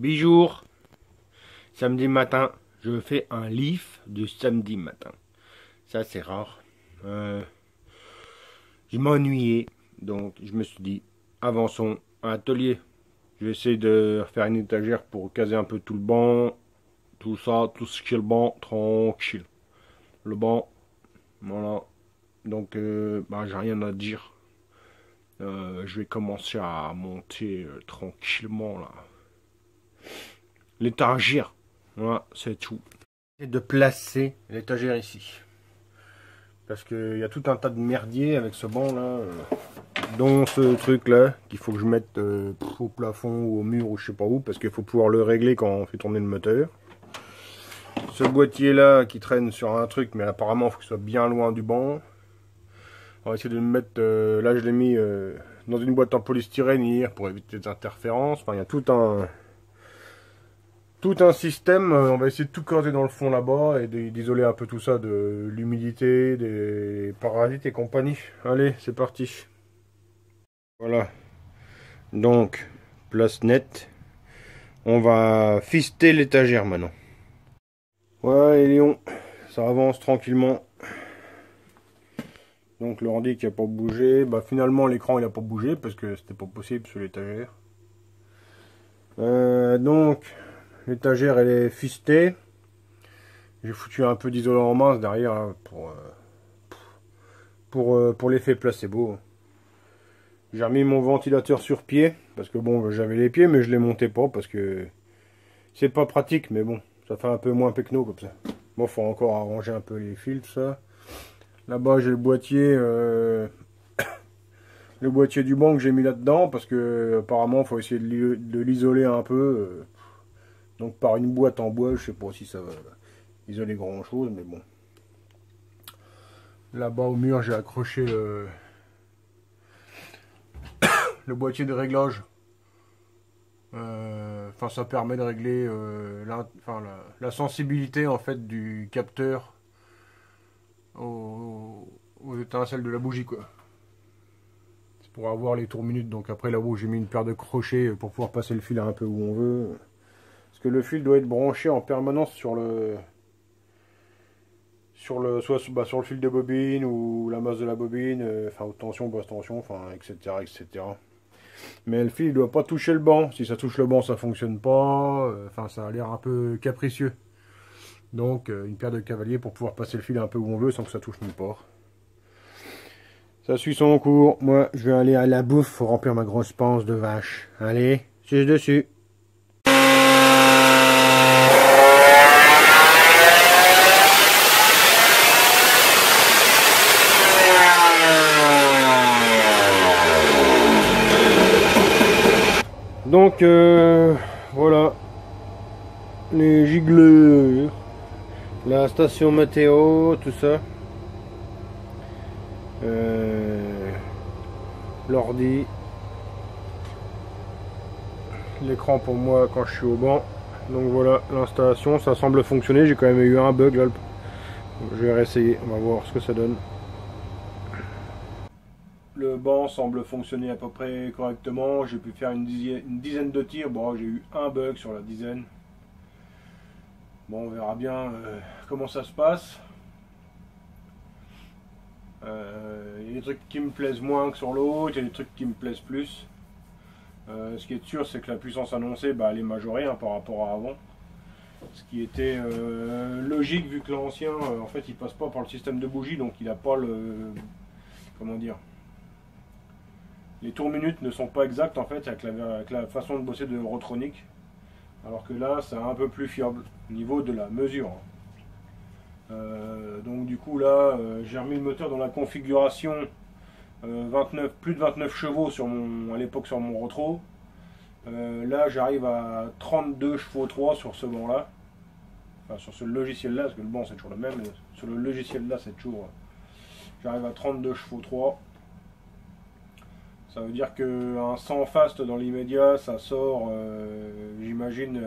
Bijour. Samedi matin, je fais un lift de samedi matin. Ça, c'est rare. Je m'ennuyais, donc je me suis dit, avançons à l'atelier. Je vais essayer de faire une étagère pour caser un peu tout le banc, tout ça, tout ce qui est le banc, tranquille. Le banc, voilà. Donc, j'ai rien à dire. Je vais commencer à monter tranquillement là. L'étagère, voilà, c'est tout. Et de placer l'étagère ici. Parce qu'il y a tout un tas de merdier avec ce banc là. Dont ce truc là qu'il faut que je mette au plafond ou au mur ou je sais pas où. Parce qu'il faut pouvoir le régler quand on fait tourner le moteur. Ce boîtier là qui traîne sur un truc, mais apparemment il faut qu'il soit bien loin du banc. On va essayer de le mettre, là je l'ai mis dans une boîte en polystyrène hier pour éviter les interférences. Enfin il y a tout un système. On va essayer de tout creuser dans le fond là-bas et d'isoler un peu tout ça de l'humidité, des parasites et compagnie. Allez, c'est parti. Voilà. Donc, place nette. On va fister l'étagère maintenant. Voilà les lions, ça avance tranquillement. Donc le rendu qui n'a pas bougé. Bah finalement l'écran il n'a pas bougé parce que c'était pas possible sur l'étagère. Donc l'étagère elle est fistée. J'ai foutu un peu d'isolant en mince derrière hein, pour l'effet placebo. J'ai remis mon ventilateur sur pied parce que bon j'avais les pieds mais je les montais pas parce que c'est pas pratique mais bon ça fait un peu moins pecno comme ça. Bon faut encore arranger un peu les fils tout ça. Là-bas j'ai le boîtier du banc que j'ai mis là-dedans parce que apparemment il faut essayer de l'isoler un peu. Donc par une boîte en bois, je sais pas si ça va isoler grand chose, mais bon. Là-bas au mur j'ai accroché le boîtier de réglage. Enfin ça permet de régler la sensibilité en fait du capteur aux étincelles de la bougie quoi. C'est pour avoir les tours minutes. Donc après là-haut j'ai mis une paire de crochets pour pouvoir passer le fil un peu où on veut. Parce que le fil doit être branché en permanence sur le fil de bobine ou la masse de la bobine, enfin haute tension, basse tension, enfin etc. etc. Mais le fil ne doit pas toucher le banc. Si ça touche le banc, ça fonctionne pas. Enfin, ça a l'air un peu capricieux. Donc, une paire de cavaliers pour pouvoir passer le fil un peu où on veut sans que ça touche nulle part. Ça suit son cours. Moi, je vais aller à la bouffe pour remplir ma grosse panse de vache. Allez, c'est dessus. Donc voilà les gigles, la station météo, tout ça, l'ordi, l'écran pour moi quand je suis au banc. Donc voilà l'installation, ça semble fonctionner. J'ai quand même eu un bug là. Je vais réessayer, on va voir ce que ça donne. Le banc semble fonctionner à peu près correctement. J'ai pu faire une dizaine de tirs. Bon, j'ai eu un bug sur la dizaine. Bon, on verra bien comment ça se passe. Il y a des trucs qui me plaisent moins que sur l'autre, il y a des trucs qui me plaisent plus. Ce qui est sûr, c'est que la puissance annoncée, elle est majorée hein, par rapport à avant. Ce qui était logique vu que l'ancien, en fait, il passe pas par le système de bougie, donc il n'a pas le... Comment dire, les tours minutes ne sont pas exactes en fait avec la façon de bosser de Eurotronic. Alors que là, c'est un peu plus fiable au niveau de la mesure. Donc du coup là, j'ai remis le moteur dans la configuration plus de 29 chevaux à l'époque sur mon Rotro. Là, j'arrive à 32 chevaux 3 sur ce banc là. Enfin, sur ce logiciel là, parce que le banc c'est toujours le même, mais sur le logiciel là, c'est toujours... J'arrive à 32 chevaux 3. Ça veut dire qu'un 100 fast dans l'immédiat, ça sort, j'imagine,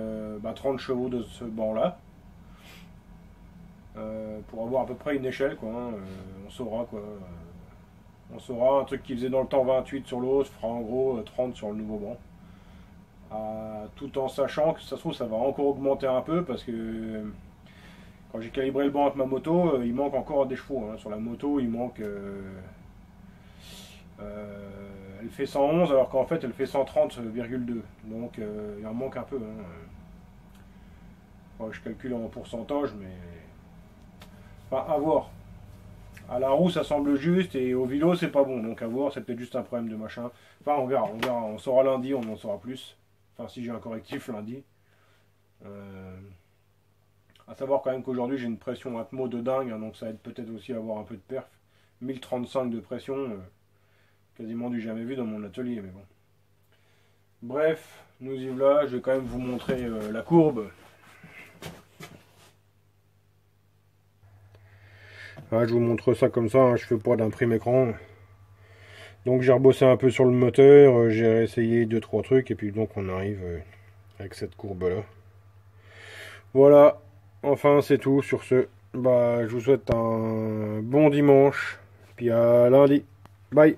30 chevaux de ce banc-là. Pour avoir à peu près une échelle, quoi. Hein, on saura, quoi. On saura, un truc qui faisait dans le temps 28 sur l'autre fera en gros 30 sur le nouveau banc. tout en sachant que ça se trouve ça va encore augmenter un peu parce que quand j'ai calibré le banc avec ma moto, il manque encore des chevaux. Hein. Sur la moto, il manque. Elle fait 111 alors qu'en fait elle fait 130,2. Donc il en manque un peu. Hein. Je calcule en pourcentage, mais. Enfin, à voir. À la roue ça semble juste et au vélo c'est pas bon. Donc à voir, c'est peut-être juste un problème de machin. Enfin on verra, on verra. On saura lundi, on en saura plus. Enfin si j'ai un correctif lundi. À savoir quand même qu'aujourd'hui j'ai une pression atmo de dingue, hein, donc ça aide peut-être aussi à avoir un peu de perf. 1035 de pression, quasiment du jamais vu dans mon atelier, mais bon. Bref, nous y voilà, je vais quand même vous montrer la courbe. Ah, je vous montre ça comme ça, hein, je fais pas d'imprime écran. Donc j'ai rebossé un peu sur le moteur, j'ai essayé 2-3 trucs, et puis donc on arrive avec cette courbe là. Voilà, enfin c'est tout sur ce. Bah, je vous souhaite un bon dimanche, puis à lundi. Bye.